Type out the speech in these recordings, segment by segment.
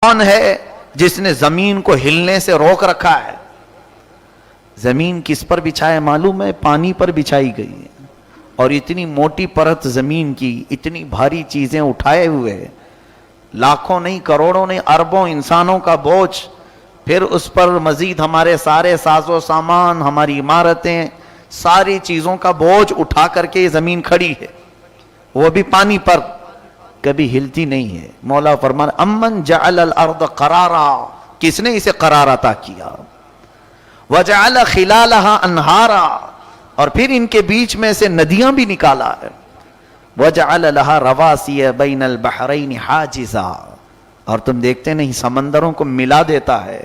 کون ہے جس نے زمین کو ہلنے سے روک رکھا ہے؟ زمین کس پر بچھائے معلوم ہے؟ پانی پر بچھائی گئی ہے، اور اتنی موٹی پرت زمین کی، اتنی بھاری چیزیں اٹھائے ہوئے، لاکھوں نہیں کروڑوں نہیں اربوں انسانوں کا بوجھ، پھر اس پر مزید ہمارے سارے ساز و سامان، ہماری عمارتیں، ساری چیزوں کا بوجھ اٹھا کر کے یہ زمین کھڑی ہے، وہ بھی پانی پر، کبھی ہلتی نہیں ہے۔ مولا فرمان امن جعل الارض قرارا، کس نے اسے قرار عطا کیا؟ وجعل خلالها انہارا، اور پھر ان کے بیچ میں سے ندیاں بھی نکالا ہے۔ وجعل لها رواسی بین البحرین حاجزا، اور تم دیکھتے نہیں سمندروں کو ملا دیتا ہے،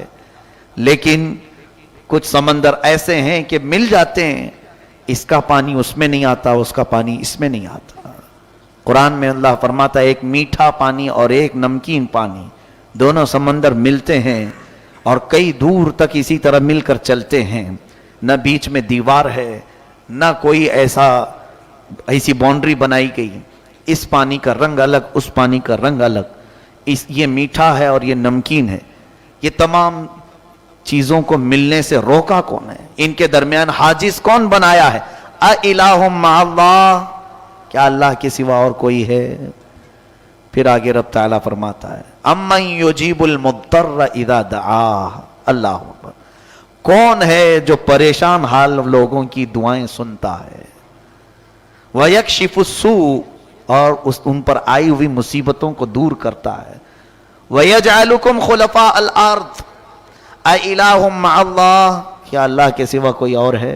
لیکن کچھ سمندر ایسے ہیں کہ مل جاتے ہیں، اس کا پانی اس میں نہیں آتا، اس کا پانی اس میں نہیں آتا۔ قرآن میں اللہ فرماتا ہے ایک میٹھا پانی اور ایک نمکین پانی، دونوں سمندر ملتے ہیں اور کئی دور تک اسی طرح مل کر چلتے ہیں، نہ بیچ میں دیوار ہے، نہ کوئی ایسی باؤنڈری بنائی گئی، اس پانی کا رنگ الگ، اس پانی کا رنگ الگ، یہ میٹھا ہے اور یہ نمکین ہے۔ یہ تمام چیزوں کو ملنے سے روکا کون ہے؟ ان کے درمیان حاجز کون بنایا ہے؟ اِلٰہٌ مع اللہ، کیا اللہ کے سوا اور کوئی ہے؟ پھر آگے رب تعالیٰ فرماتا ہے امن یجیب المضطر اذا دعاہ، اللہ اکبر، کون ہے جو پریشان حال لوگوں کی دعائیں سنتا ہے؟ وَيَكْشِفُ السُّوءَ، اور ان پر آئی ہوئی مصیبتوں کو دور کرتا ہے۔ وَيَجْعَلُكُمْ خُلَفَاءَ الْأَرْضِ اَإِلَٰهٌ مَّعَ اللَّهِ، کیا اللہ کے سوا کوئی اور ہے؟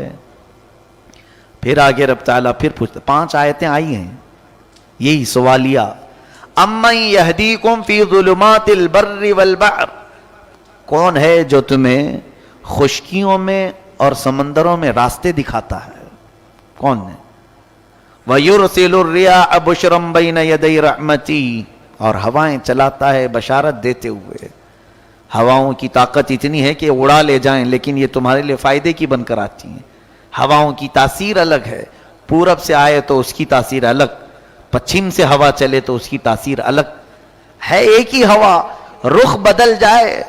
پھر آگے رب تعالیٰ پھر پوچھتے، 5 آیتیں آئی ہیں یہی سوالیہ، امن یہدیکم فی ظلمات البر والبحر، کون ہے جو تمہیں خشکیوں میں اور سمندروں میں راستے دکھاتا ہے؟ کون ہے؟ وَيُرْسِلُ الرِّيَاحَ بُشْرًا بَيْنَ يَدَيْ رَحْمَتِهِ، اور ہوائیں چلاتا ہے بشارت دیتے ہوئے۔ ہواؤں کی طاقت اتنی ہے کہ اڑا لے جائیں، لیکن یہ تمہارے لیے فائدے کی بن کر آتی ہیں۔ ہواؤں کی تاثیر الگ ہے، پورب سے آئے تو اس کی تاثیر الگ، پچھم سے ہوا چلے تو اس کی تاثیر الگ ہے۔ ایک ہی ہوا رخ بدل جائے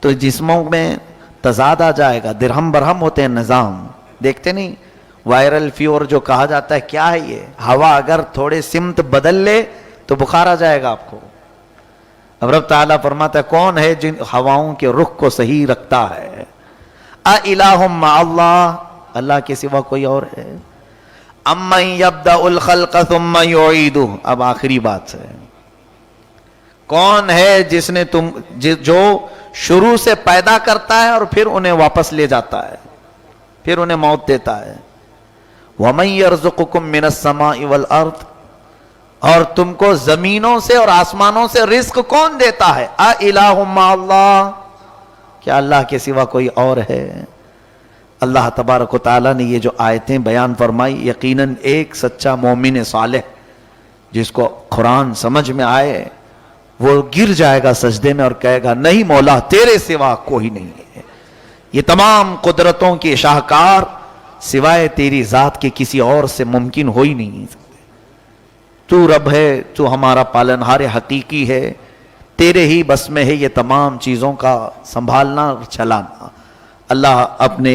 تو جسموں میں تضاد آ جائے گا، درہم برہم ہوتے ہیں نظام، دیکھتے نہیں؟ وائرل فیور جو کہا جاتا ہے، کیا ہے یہ؟ ہوا اگر تھوڑے سمت بدل لے تو بخار آ جائے گا آپ کو۔ اب رب تعالیٰ فرماتا ہے کون ہے جن ہواؤں کے رخ کو صحیح رکھتا ہے؟ اِلٰہٌ مع اللہ، اللہ کے سوا کوئی اور ہے؟ امن یبدأ الخلق ثم یعیدہ، اب آخری بات ہے، کون ہے جس نے جو شروع سے پیدا کرتا ہے اور پھر انہیں واپس لے جاتا ہے، پھر انہیں موت دیتا ہے؟ وَمَن يَرْزُقُكُم مِّنَ السَّمَاءِ وَالْأَرْضِ، اور تم کو زمینوں سے اور آسمانوں سے رزق کون دیتا ہے؟ اِلٰہٌ مع اللہ، کیا اللہ کے سوا کوئی اور ہے؟ اللہ تبارک و تعالیٰ نے یہ جو آیتیں بیان فرمائی، یقیناً ایک سچا مومن صالح جس کو قرآن سمجھ میں آئے وہ گر جائے گا سجدے میں اور کہے گا نہیں مولا تیرے سوا کوئی نہیں ہے، یہ تمام قدرتوں کے شاہکار سوائے تیری ذات کے کسی اور سے ممکن ہو ہی نہیں سکتے۔ تو رب ہے، تو ہمارا پالنہار حقیقی ہے، تیرے ہی بس میں ہے یہ تمام چیزوں کا سنبھالنا اور چلانا۔ اللہ اپنے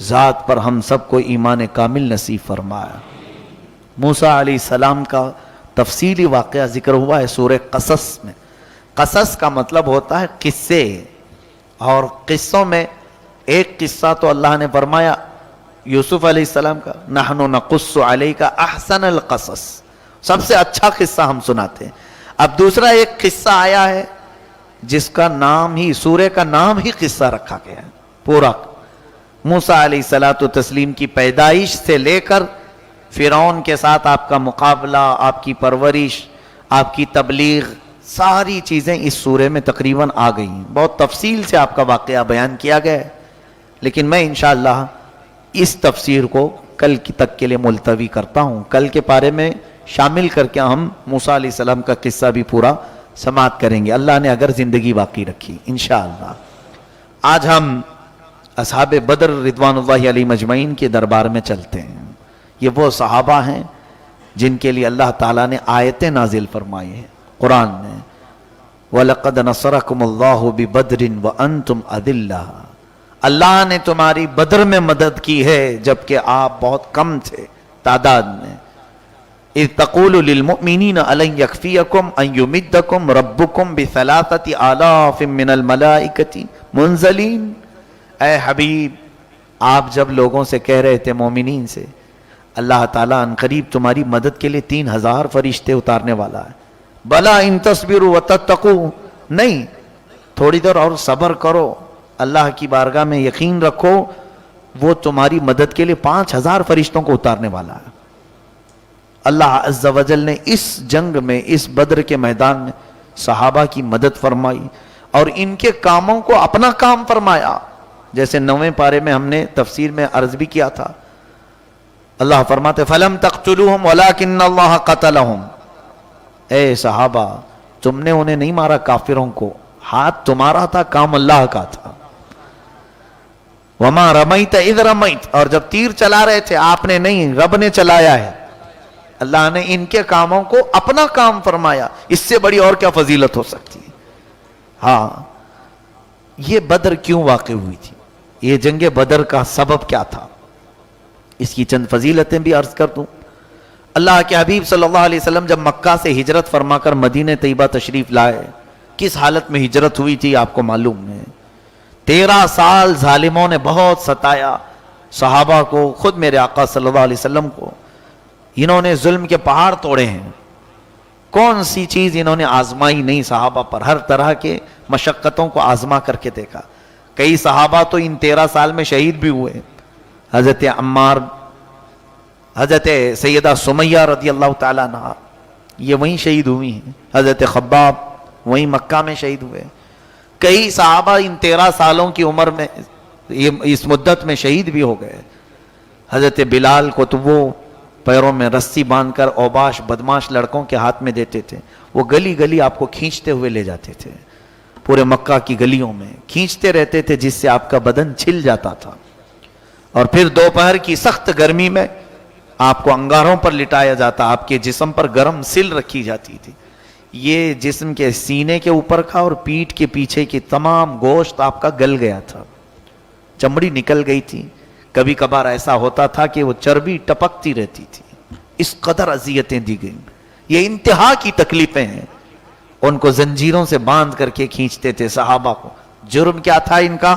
ذات پر ہم سب کو ایمان کامل نصیب فرمایا۔ موسیٰ علیہ السلام کا تفصیلی واقعہ ذکر ہوا ہے سورہ قصص میں۔ قصص کا مطلب ہوتا ہے قصے، اور قصوں میں ایک قصہ تو اللہ نے فرمایا یوسف علیہ السلام کا، نحن نقص علیک احسن القصص، سب سے اچھا قصہ ہم سناتے ہیں۔ اب دوسرا ایک قصہ آیا ہے جس کا نام ہی، سورہ کا نام ہی قصہ رکھا گیا ہے پورا، موسیٰ علیہ السلام کی پیدائش سے لے کر فرعون کے ساتھ آپ کا مقابلہ، آپ کی پرورش، آپ کی تبلیغ، ساری چیزیں اس سورے میں تقریباً آ گئی ہیں۔ بہت تفصیل سے آپ کا واقعہ بیان کیا گیا ہے، لیکن میں انشاءاللہ اس تفسیر کو کل تک کے لیے ملتوی کرتا ہوں۔ کل کے پارے میں شامل کر کے ہم موسیٰ علیہ السلام کا قصہ بھی پورا سماعت کریں گے، اللہ نے اگر زندگی باقی رکھی انشاءاللہ۔ آج ہم اصحاب بدر رضوان اللہ علیہ مجمعین کے دربار میں چلتے ہیں۔ یہ وہ صحابہ ہیں جن کے لیے اللہ تعالیٰ نے آیتیں نازل فرمائی ہیں قرآن میں، وَلَقَدْ نَصَرَكُمُ اللَّهُ بِبَدْرٍ وَأَنْتُمْ أَذِلَّةٌ، اللہ نے تمہاری بدر میں مدد کی ہے جبکہ آپ بہت کم تھے تعداد میں۔ اذ تقول للمؤمنین ألن يكفيكم أن يمدكم ربكم بثلاثة آلاف من الملائکة منزلین، اے حبیب آپ جب لوگوں سے کہہ رہے تھے مومنین سے اللہ تعالیٰ ان قریب تمہاری مدد کے لیے 3000 فرشتے اتارنے والا ہے، بلا ان تصبروا وتتقوا، نہیں تھوڑی دیر اور صبر کرو، اللہ کی بارگاہ میں یقین رکھو، وہ تمہاری مدد کے لیے 5000 فرشتوں کو اتارنے والا ہے۔ اللہ عز و جل نے اس جنگ میں، اس بدر کے میدان میں صحابہ کی مدد فرمائی اور ان کے کاموں کو اپنا کام فرمایا، جیسے 9ویں پارے میں ہم نے تفسیر میں عرض بھی کیا تھا، اللہ فرماتے فَلَمْ تَقْتُلُوهُمْ وَلَكِنَّ اللَّهَ قَتَلَهُمْ، اے صحابہ تم نے انہیں نہیں مارا کافروں کو، ہاتھ تمہارا تھا، کام اللہ کا تھا۔ وَمَا رَمَيْتَ إِذْ رَمَيْتَ، اور جب تیر چلا رہے تھے آپ نے نہیں، رب نے چلایا ہے۔ اللہ نے ان کے کاموں کو اپنا کام فرمایا، اس سے بڑی اور کیا فضیلت ہو سکتی ہے۔ ہاں یہ بدر کیوں واقع ہوئی تھی، یہ جنگ بدر کا سبب کیا تھا، اس کی چند فضیلتیں بھی عرض کر دوں۔ اللہ کے حبیب صلی اللہ علیہ وسلم جب مکہ سے ہجرت فرما کر مدینہ طیبہ تشریف لائے، کس حالت میں ہجرت ہوئی تھی آپ کو معلوم ہے۔ 13 سال ظالموں نے بہت ستایا صحابہ کو، خود میرے آقا صلی اللہ علیہ وسلم کو، انہوں نے ظلم کے پہاڑ توڑے ہیں، کون سی چیز انہوں نے آزمائی نہیں صحابہ پر، ہر طرح کے مشقتوں کو آزما کر کے دیکھا۔ کئی صحابہ تو ان 13 سال میں شہید بھی ہوئے، حضرت عمار، حضرت سیدہ سمیہ رضی اللہ تعالیٰ عنہ یہ وہیں شہید ہوئی ہیں، حضرت خباب وہیں مکہ میں شہید ہوئے، کئی صحابہ ان 13 سالوں کی عمر میں اس مدت میں شہید بھی ہو گئے۔ حضرت بلال کو تو وہ پیروں میں رسی باندھ کر اوباش بدماش لڑکوں کے ہاتھ میں دیتے تھے، وہ گلی گلی آپ کو کھینچتے ہوئے لے جاتے تھے، پورے مکہ کی گلیوں میں کھینچتے رہتے تھے جس سے آپ کا بدن چھل جاتا تھا، اور پھر دوپہر کی سخت گرمی میں آپ کو انگاروں پر لٹایا جاتا، آپ کے جسم پر گرم سل رکھی جاتی تھی، یہ جسم کے سینے کے اوپر کا اور پیٹھ کے پیچھے کی تمام گوشت آپ کا گل گیا تھا، چمڑی نکل گئی تھی، کبھی کبھار ایسا ہوتا تھا کہ وہ چربی ٹپکتی رہتی تھی، اس قدر اذیتیں دی گئیں، یہ انتہا کی تکلیفیں ہیں۔ ان کو زنجیروں سے باندھ کر کے کھینچتے تھے صحابہ کو، جرم کیا تھا ان کا،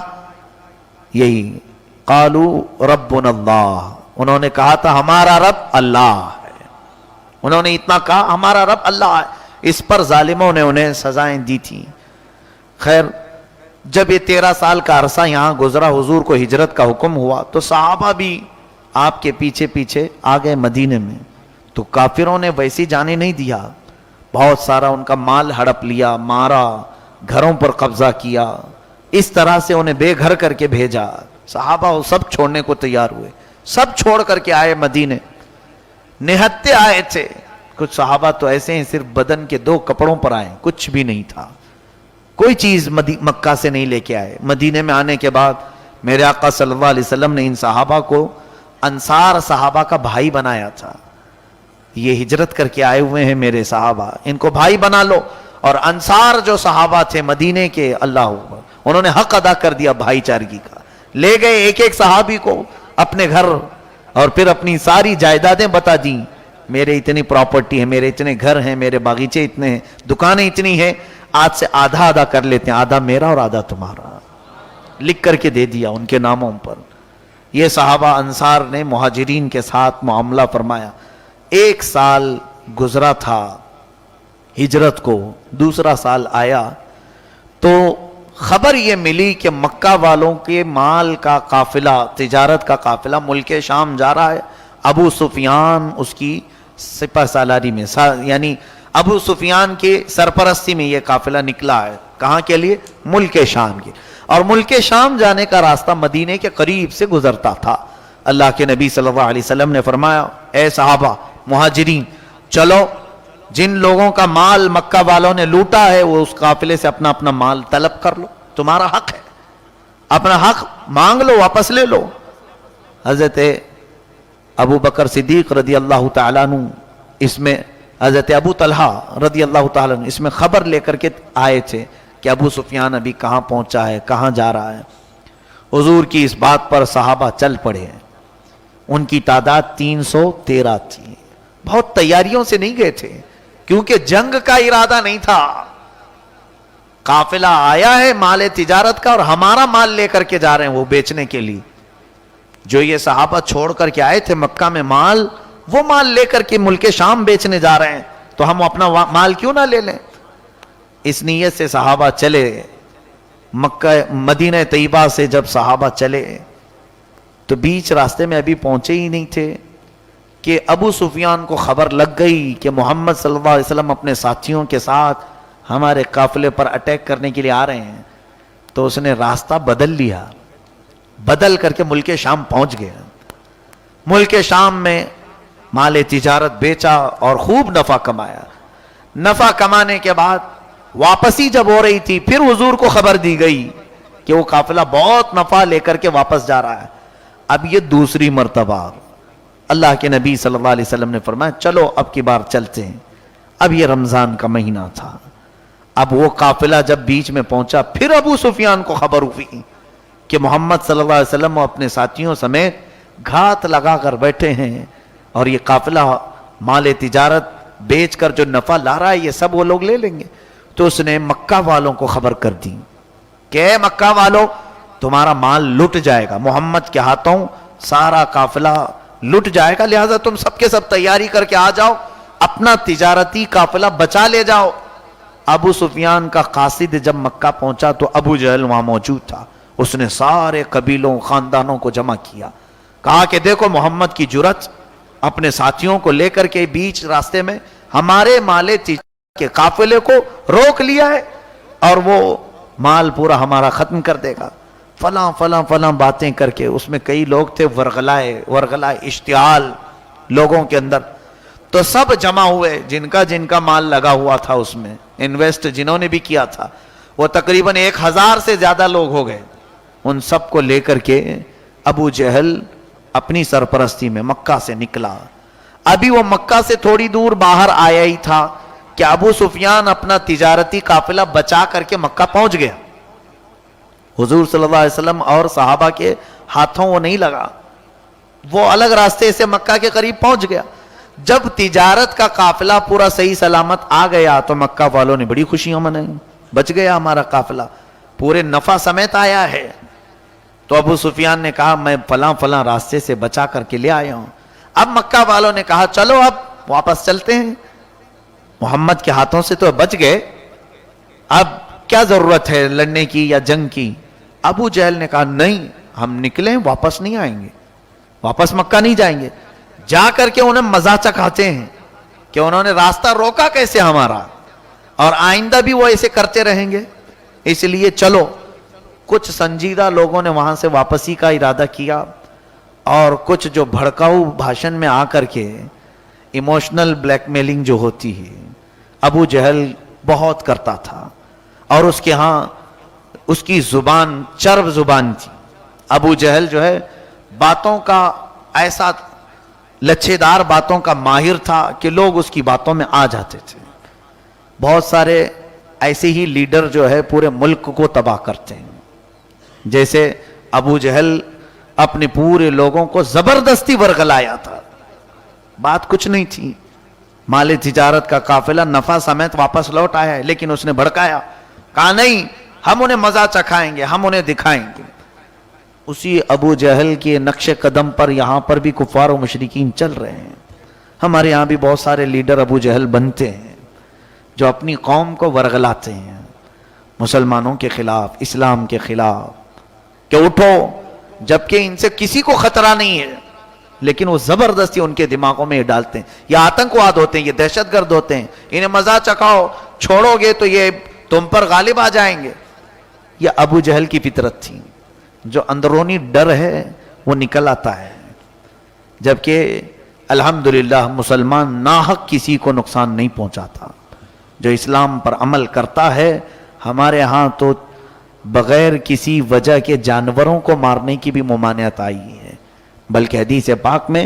یہی قالوا ربنا اللہ، انہوں نے کہا تھا ہمارا رب اللہ ہے، انہوں نے اتنا کہا ہمارا رب اللہ ہے، اس پر ظالموں نے انہیں سزائیں دی تھیں۔ خیر جب یہ 13 سال کا عرصہ یہاں گزرا، حضور کو ہجرت کا حکم ہوا تو صحابہ بھی آپ کے پیچھے پیچھے آ گئے مدینے میں، تو کافروں نے ویسی جانے نہیں دیا، بہت سارا ان کا مال ہڑپ لیا، مارا، گھروں پر قبضہ کیا، اس طرح سے انہیں بے گھر کر کے بھیجا۔ صحابہ وہ سب چھوڑنے کو تیار ہوئے، سب چھوڑ کر کے آئے مدینے، نہتے آئے تھے، کچھ صحابہ تو ایسے ہیں صرف بدن کے 2 کپڑوں پر آئے، کچھ بھی نہیں تھا، کوئی چیز مکہ سے نہیں لے کے آئے۔ مدینے میں آنے کے بعد میرے آقا صلی اللہ علیہ وسلم نے ان صحابہ کو انصار صحابہ کا بھائی بنایا تھا، یہ ہجرت کر کے آئے ہوئے ہیں میرے صحابہ، ان کو بھائی بنا لو، اور انصار جو صحابہ تھے مدینے کے، اللہ اکبر، انہوں نے حق ادا کر دیا بھائی چارگی کا، لے گئے ایک ایک صحابی کو اپنے گھر، اور پھر اپنی ساری جائیدادیں بتا دیں، میرے اتنی پراپرٹی ہے، میرے اتنے گھر ہیں، میرے باغیچے اتنے ہیں، دکانیں اتنی ہیں، آج سے آدھا آدھا کر لیتے ہیں، آدھا میرا اور آدھا تمہارا، لکھ کر کے دے دیا ان کے ناموں پر۔ یہ صحابہ انصار نے مہاجرین کے ساتھ معاملہ فرمایا۔ 1 سال گزرا تھا ہجرت کو، دوسرا سال آیا تو خبر یہ ملی کہ مکہ والوں کے مال کا قافلہ، تجارت کا قافلہ ملک شام جا رہا ہے، ابو سفیان اس کی سپہ سالاری میں، یعنی ابو سفیان کی سرپرستی میں یہ قافلہ نکلا ہے، کہاں کے لیے؟ ملک شام کے، اور ملک شام جانے کا راستہ مدینے کے قریب سے گزرتا تھا۔ اللہ کے نبی صلی اللہ علیہ وسلم نے فرمایا اے صحابہ مہاجرین چلو، جن لوگوں کا مال مکہ والوں نے لوٹا ہے وہ اس قافلے سے اپنا اپنا مال طلب کر لو، تمہارا حق ہے، اپنا حق مانگ لو، واپس لے لو۔ حضرت ابو بکر صدیق رضی اللہ تعالیٰ عنہ اس میں حضرت ابو طلحہ رضی اللہ تعالیٰ عنہ اس میں خبر لے کر کے آئے تھے کہ ابو سفیان ابھی کہاں پہنچا ہے، کہاں جا رہا ہے۔ حضور کی اس بات پر صحابہ چل پڑے ہیں۔ ان کی تعداد 313 تھی۔ بہت تیاریوں سے نہیں گئے تھے کیونکہ جنگ کا ارادہ نہیں تھا۔ قافلہ آیا ہے مال تجارت کا اور ہمارا مال لے کر کے جا رہے ہیں وہ بیچنے کے لیے۔ جو یہ صحابہ چھوڑ کر کے آئے تھے مکہ میں مال، وہ مال لے کر کے ملک شام بیچنے جا رہے ہیں، تو ہم اپنا مال کیوں نہ لے لیں؟ اس نیت سے صحابہ چلے۔ مکہ مدینہ طیبہ سے جب صحابہ چلے تو بیچ راستے میں ابھی پہنچے ہی نہیں تھے کہ ابو سفیان کو خبر لگ گئی کہ محمد صلی اللہ علیہ وسلم اپنے ساتھیوں کے ساتھ ہمارے قافلے پر اٹیک کرنے کے لیے آ رہے ہیں۔ تو اس نے راستہ بدل لیا، بدل کر کے ملک شام پہنچ گیا۔ ملک شام میں مال تجارت بیچا اور خوب نفع کمایا۔ نفع کمانے کے بعد واپسی جب ہو رہی تھی پھر حضور کو خبر دی گئی کہ وہ قافلہ بہت نفع لے کر کے واپس جا رہا ہے۔ اب یہ دوسری مرتبہ اللہ کے نبی صلی اللہ علیہ وسلم نے فرمایا چلو اب کی بار چلتے ہیں۔ اب یہ رمضان کا مہینہ تھا۔ اب وہ قافلہ جب بیچ میں پہنچا پھر ابو سفیان کو خبر ہوئی کہ محمد صلی اللہ علیہ وسلم اپنے ساتھیوں سمیت گھات لگا کر بیٹھے ہیں اور یہ قافلہ مال تجارت بیچ کر جو نفع لا رہا ہے یہ سب وہ لوگ لے لیں گے۔ تو اس نے مکہ والوں کو خبر کر دی کہ اے مکہ والوں، تمہارا مال لٹ جائے گا، محمد کے ہاتھوں سارا قافلہ لٹ جائے گا، لہذا تم سب کے سب تیاری کر کے آ جاؤ، اپنا تجارتی قافلہ بچا لے جاؤ۔ ابو سفیان کا قاصد جب مکہ پہنچا تو ابو جہل وہاں موجود تھا۔ اس نے سارے قبیلوں خاندانوں کو جمع کیا، کہا کہ دیکھو محمد کی جرأت، اپنے ساتھیوں کو لے کر کے بیچ راستے میں ہمارے مال تجارت کے قافلے کو روک لیا ہے اور وہ مال پورا ہمارا ختم کر دے گا۔ فلاں فلاں فلاں باتیں کر کے اس میں کئی لوگ تھے ورغلائے اشتعال لوگوں کے اندر، تو سب جمع ہوئے جن کا مال لگا ہوا تھا، اس میں انویسٹ جنہوں نے بھی کیا تھا وہ تقریباً 1000 سے زیادہ لوگ ہو گئے۔ ان سب کو لے کر کے ابو جہل اپنی سرپرستی میں مکہ سے نکلا۔ ابھی وہ مکہ سے تھوڑی دور باہر آیا ہی تھا کہ ابو سفیان اپنا تجارتی قافلہ بچا کر کے مکہ پہنچ گیا۔ حضور صلی اللہ علیہ وسلم اور صحابہ کے ہاتھوں وہ نہیں لگا، وہ الگ راستے سے مکہ کے قریب پہنچ گیا۔ جب تجارت کا قافلہ پورا صحیح سلامت آ گیا تو مکہ والوں نے بڑی خوشیاں منائی، بچ گیا ہمارا قافلہ، پورے نفع سمیت آیا ہے۔ تو ابو سفیان نے کہا میں فلاں فلاں راستے سے بچا کر کے لے آیا ہوں۔ اب مکہ والوں نے کہا چلو اب واپس چلتے ہیں، محمد کے ہاتھوں سے تو بچ گئے، اب کیا ضرورت ہے لڑنے کی یا جنگ کی؟ ابو جہل نے کہا نہیں، ہم نکلیں واپس نہیں آئیں گے، واپس مکہ نہیں جائیں گے۔ جا کر کے انہیں مزہ چکھاتے ہیں کہ انہوں نے راستہ روکا کیسے ہمارا، اور آئندہ بھی وہ ایسے کرتے رہیں گے، اس لیے چلو۔ کچھ سنجیدہ لوگوں نے وہاں سے واپسی کا ارادہ کیا اور کچھ جو بھڑکاؤ بھاشن میں آ کر کے ایموشنل بلیک میلنگ جو ہوتی ہے ابو جہل بہت کرتا تھا، اور اس کے ہاں اس کی زبان چرب زبان تھی۔ ابو جہل جو ہے باتوں کا ایسا لچھے دار باتوں کا ماہر تھا کہ لوگ اس کی باتوں میں آ جاتے تھے۔ بہت سارے ایسے ہی لیڈر جو ہے پورے ملک کو تباہ کرتے ہیں، جیسے ابو جہل اپنے پورے لوگوں کو زبردستی ورغلایا تھا، بات کچھ نہیں تھی، مال تجارت کا قافلہ نفع سمیت واپس لوٹ آیا ہے، لیکن اس نے بھڑکایا، کہا نہیں ہم انہیں مزہ چکھائیں گے، ہم انہیں دکھائیں گے۔ اسی ابو جہل کے نقش قدم پر یہاں پر بھی کفار و مشرکین چل رہے ہیں۔ ہمارے یہاں بھی بہت سارے لیڈر ابو جہل بنتے ہیں جو اپنی قوم کو ورغلاتے ہیں مسلمانوں کے خلاف، اسلام کے خلاف، کہ اٹھو، جبکہ ان سے کسی کو خطرہ نہیں ہے، لیکن وہ زبردستی ان کے دماغوں میں یہ ڈالتے ہیں، یہ آتنکواد ہوتے ہیں، یہ دہشت گرد ہوتے ہیں، انہیں مزہ چکھاؤ، چھوڑو گے تو یہ تم پر غالب آ جائیں گے۔ یہ ابو جہل کی فطرت تھی، جو اندرونی ڈر ہے وہ نکل آتا ہے، جبکہ الحمدللہ مسلمان ناحق کسی کو نقصان نہیں پہنچاتا۔ جو اسلام پر عمل کرتا ہے، ہمارے ہاں تو بغیر کسی وجہ کے جانوروں کو مارنے کی بھی ممانعت آئی ہے، بلکہ حدیث پاک میں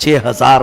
6000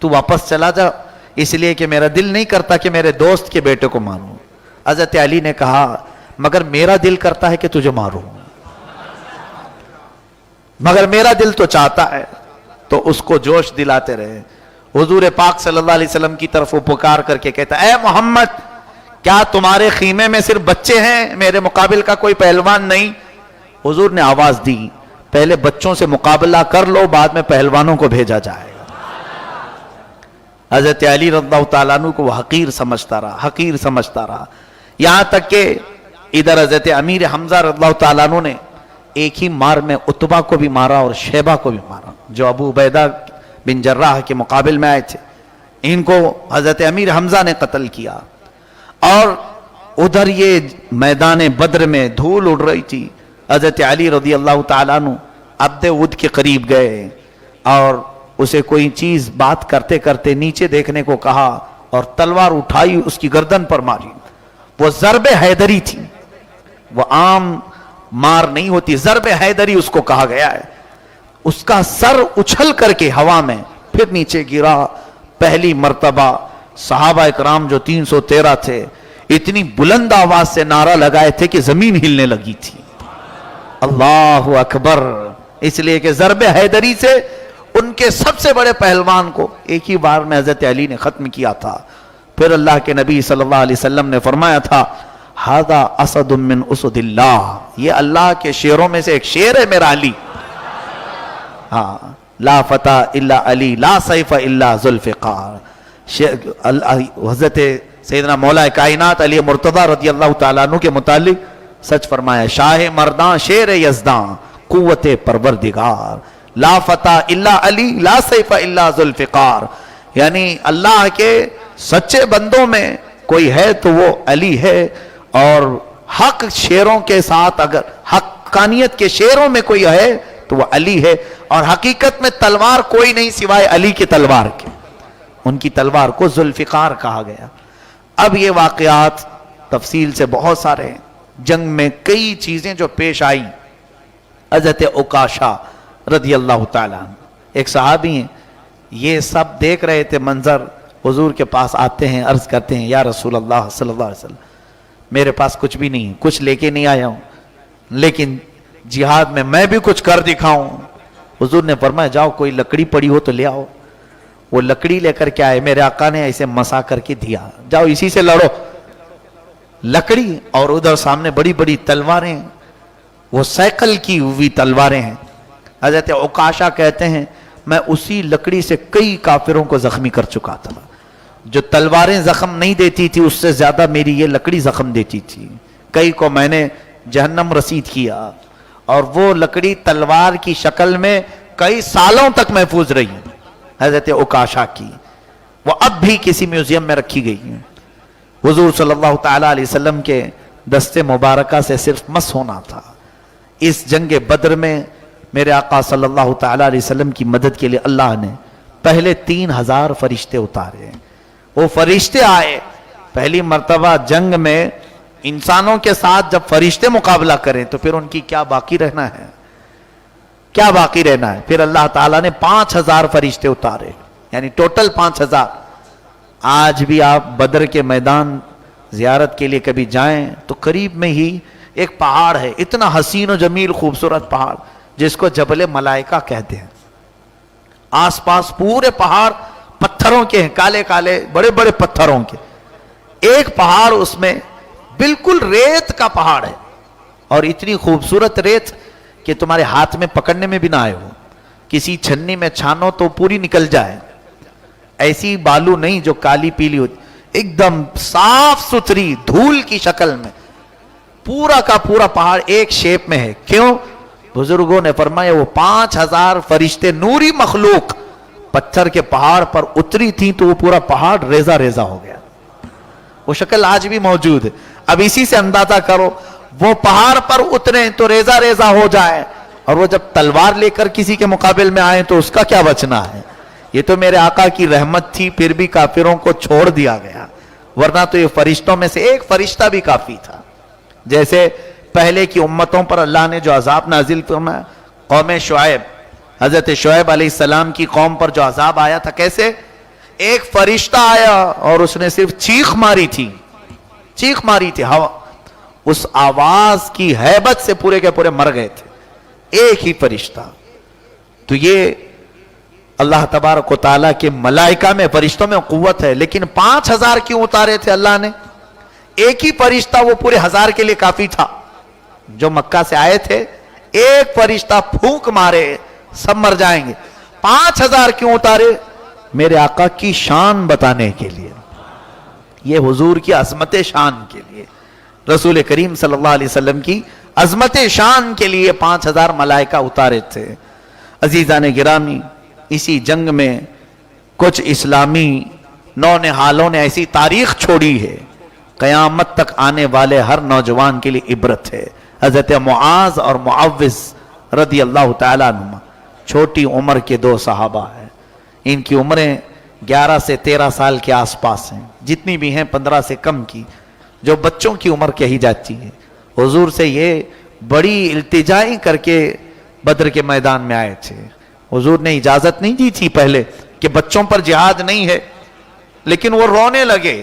تو واپس چلا جا، اس لیے کہ میرا دل نہیں کرتا کہ میرے دوست کے بیٹے کو ماروں۔ حضرت علی نے کہا مگر میرا دل کرتا ہے کہ تجھے ماروں، مگر میرا دل تو چاہتا ہے۔ تو اس کو جوش دلاتے رہے۔ حضور پاک صلی اللہ علیہ وسلم کی طرف وہ پکار کر کے کہتا اے محمد، کیا تمہارے خیمے میں صرف بچے ہیں، میرے مقابل کا کوئی پہلوان نہیں؟ حضور نے آواز دی پہلے بچوں سے مقابلہ کر لو، بعد میں پہلوانوں کو بھیجا جائے گا۔ حضرت علی رضی اللہ تعالیٰ عنہ کو وہ حقیر سمجھتا رہا، یہاں تک کہ ادھر حضرت امیر حمزہ رضی اللہ تعالیٰ عنہ نے ایک ہی مار میں عتبہ کو بھی مارا اور شیبہ کو بھی مارا، جو ابو عبیدہ بن جراح کے مقابل میں آئے تھے۔ ان کو حضرت امیر حمزہ نے قتل کیا، اور ادھر یہ میدان بدر میں دھول اڑ رہی تھی۔ حضرت علی رضی اللہ تعالیٰ عنہ عبد ود کے قریب گئے اور اسے کوئی چیز بات کرتے کرتے نیچے دیکھنے کو کہا، اور تلوار اٹھائی اس کی گردن پر ماری۔ وہ ضرب حیدری تھی، وہ عام مار نہیں ہوتی، ضرب حیدری اس کو کہا گیا ہے۔ اس کا سر اچھل کر کے ہوا میں پھر نیچے گرا۔ پہلی مرتبہ صحابہ اکرام جو 313 تھے اتنی بلند آواز سے نعرہ لگائے تھے کہ زمین ہلنے لگی تھی۔ اللہ اکبر! اس لیے کہ ضرب حیدری سے ان کے سب سے بڑے پہلوان کو ایک ہی بار میں حضرت علی نے ختم کیا تھا۔ پھر اللہ کے نبی صلی اللہ علیہ وسلم نے فرمایا تھا ھذا اسد من اسد اللہ، یہ اللہ کے شیروں میں سے ایک شیر ہے میرا علی۔ ہاں، لا فتح الا علی، لا سیف الا ذوالفقار۔ حضرت سیدنا مولا کائنات علی مرتضی رضی اللہ تعالیٰ عنہ کے متعلق سچ فرمایا، شاہ مرداں شیر یزداں قوت پروردگار، لا فتح الا علی، لا سیف الا ذوالفقار۔ یعنی اللہ کے سچے بندوں میں کوئی ہے تو وہ علی ہے، اور حق شیروں کے ساتھ اگر حقانیت کے شیروں میں کوئی ہے تو وہ علی ہے، اور حقیقت میں تلوار کوئی نہیں سوائے علی کی تلوار کے، ان کی تلوار کو ذوالفقار کہا گیا۔ اب یہ واقعات تفصیل سے بہت سارے ہیں، جنگ میں کئی چیزیں جو پیش آئی۔ حضرت عکاشہ رضی اللہ تعالیٰ عنہ ایک صحابی ہیں، یہ سب دیکھ رہے تھے منظر، حضور کے پاس آتے ہیں، عرض کرتے ہیں یا رسول اللہ صلی اللہ علیہ وسلم میرے پاس کچھ بھی نہیں، کچھ لے کے نہیں آیا ہوں، لیکن جہاد میں بھی کچھ کر دکھاؤں۔ حضور نے فرمایا جاؤ کوئی لکڑی پڑی ہو تو لے آؤ۔ وہ لکڑی لے کر کے آئے، میرے آقا نے ایسے مسا کر کے دیا، جاؤ اسی سے لڑو۔ لکڑی، اور ادھر سامنے بڑی بڑی تلواریں، وہ سیکل کی ہوئی تلواریں ہیں۔ حضرت عکاشہ کہتے ہیں میں اسی لکڑی سے کئی کافروں کو زخمی کر چکا تھا، جو تلواریں زخم نہیں دیتی تھی اس سے زیادہ میری یہ لکڑی زخم دیتی تھی، کئی کو میں نے جہنم رسید کیا، اور وہ لکڑی تلوار کی شکل میں کئی سالوں تک محفوظ رہی حضرت عکاشہ کی، وہ اب بھی کسی میوزیم میں رکھی گئی ہیں۔ حضور صلی اللہ تعالیٰ علیہ وسلم کے دست مبارکہ سے صرف مس ہونا تھا۔ اس جنگ بدر میں میرے آقا صلی اللہ تعالیٰ علیہ وسلم کی مدد کے لیے اللہ نے پہلے 3000 فرشتے اتارے۔ وہ فرشتے آئے، پہلی مرتبہ جنگ میں انسانوں کے ساتھ جب فرشتے مقابلہ کریں تو پھر ان کی کیا باقی رہنا ہے، کیا باقی رہنا ہے۔ پھر اللہ تعالیٰ نے 5000 فرشتے اتارے، یعنی ٹوٹل 5000۔ آج بھی آپ بدر کے میدان زیارت کے لیے کبھی جائیں تو قریب میں ہی ایک پہاڑ ہے، اتنا حسین و جمیل خوبصورت پہاڑ جس کو جبل ملائکہ کہتے ہیں۔ آس پاس پورے پہاڑ پتھروں کے ہیں، کالے کالے بڑے بڑے پتھروں کے۔ ایک پہاڑ اس میں بالکل ریت کا پہاڑ ہے، اور اتنی خوبصورت ریت کہ تمہارے ہاتھ میں پکڑنے میں بھی نہ آئے ہو، کسی چھنی میں چھانو تو پوری نکل جائے۔ ایسی بالو نہیں جو کالی پیلی ہوتی، ایک دم صاف ستھری دھول کی شکل میں پورا کا پورا پہاڑ ایک شیپ میں ہے۔ کیوں؟ بزرگوں نے فرمایا وہ 5000 فرشتے نوری مخلوق پتھر کے پہاڑ پر اتری تھی تو وہ پورا پہاڑ ریزہ ریزہ ہو گیا۔ وہ شکل آج بھی موجود ہے۔ اب اسی سے اندازہ کرو وہ پہاڑ پر اتریں تو ریزہ ریزہ ہو جائے، اور وہ جب تلوار لے کر کسی کے مقابل میں آئے تو اس کا کیا بچنا ہے۔ یہ تو میرے آقا کی رحمت تھی، پھر بھی کافروں کو چھوڑ دیا گیا، ورنہ تو یہ فرشتوں میں سے ایک فرشتہ بھی کافی تھا۔ جیسے پہلے کی امتوں پر اللہ نے جو عذاب نازل فرمایا، قوم شعیب، حضرت شعیب علیہ السلام کی قوم پر جو عذاب آیا تھا، کیسے ایک فرشتہ آیا اور اس نے صرف چیخ ماری تھی ہوا، اس آواز کی ہیبت سے پورے کے پورے مر گئے تھے، ایک ہی فرشتہ۔ تو یہ اللہ تبارک و تعالیٰ کے ملائکہ میں، فرشتوں میں قوت ہے، لیکن 5000 کیوں اتارے تھے اللہ نے؟ ایک ہی فرشتہ وہ پورے 1000 کے لیے کافی تھا۔ جو مکہ سے آئے تھے، ایک فرشتہ پھونک مارے سب مر جائیں گے، 5000 کیوں اتارے؟ میرے آقا کی شان بتانے کے لیے، یہ حضور کی عظمت شان کے لیے، رسول کریم صلی اللہ علیہ وسلم کی عظمت شان کے لیے 5000 ملائکہ اتارے تھے۔ عزیزان گرامی، اسی جنگ میں کچھ اسلامی نونہالوں نے ایسی تاریخ چھوڑی ہے، قیامت تک آنے والے ہر نوجوان کے لیے عبرت ہے۔ حضرت معاذ اور معوذ رضی اللہ تعالیٰ عنہما، چھوٹی عمر کے دو صحابہ ہیں، ان کی عمریں 11 سے 13 سال کے آس پاس ہیں، جتنی بھی ہیں 15 سے کم کی، جو بچوں کی عمر کہی جاتی ہے۔ حضور سے یہ بڑی التجائیں کر کے بدر کے میدان میں آئے تھے۔ حضور نے اجازت نہیں دی تھی پہلے کہ بچوں پر جہاد نہیں ہے، لیکن وہ رونے لگے۔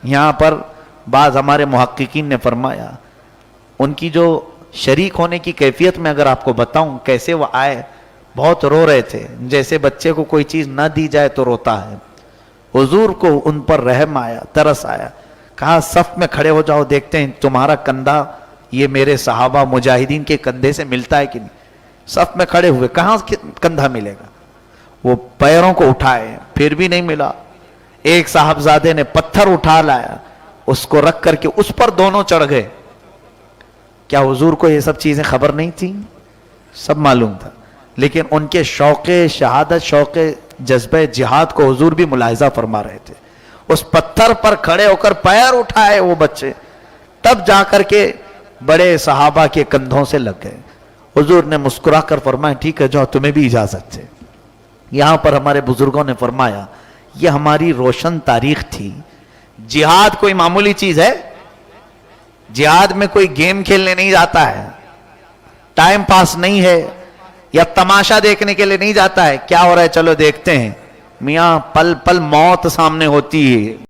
یہاں پر بعض ہمارے محققین نے فرمایا، ان کی جو شریک ہونے کی کیفیت میں اگر آپ کو بتاؤں کیسے وہ آئے، بہت رو رہے تھے، جیسے بچے کو کوئی چیز نہ دی جائے تو روتا ہے۔ حضور کو ان پر رحم آیا، ترس آیا، کہا صف میں کھڑے ہو جاؤ، دیکھتے ہیں تمہارا کندھا یہ میرے صحابہ مجاہدین کے کندھے سے ملتا ہے کہ نہیں۔ صف میں کھڑے ہوئے، کہاں کندھا ملے گا؟ وہ پیروں کو اٹھائے، پھر بھی نہیں ملا۔ ایک صاحبزادے نے پتھر اٹھا لایا، اس کو رکھ کر کے اس پر دونوں چڑھ گئے۔ کیا حضور کو یہ سب چیزیں خبر نہیں تھیں؟ سب معلوم تھا، لیکن ان کے شوق شہادت، شوق جذبہ جہاد کو حضور بھی ملاحظہ فرما رہے تھے۔ اس پتھر پر کھڑے ہو کر پیر اٹھائے وہ بچے، تب جا کر کے بڑے صحابہ کے کندھوں سے لگ گئے۔ حضور نے مسکرا کر فرمایا ٹھیک ہے جاؤ، تمہیں بھی اجازت ہے۔ یہاں پر ہمارے بزرگوں نے فرمایا یہ ہماری روشن تاریخ تھی۔ جہاد کوئی معمولی چیز ہے؟ جہاد میں کوئی گیم کھیلنے نہیں جاتا ہے، ٹائم پاس نہیں ہے، یا تماشا دیکھنے کے لیے نہیں جاتا ہے۔ کیا ہو رہا ہے چلو دیکھتے ہیں، میاں پل پل موت سامنے ہوتی ہے۔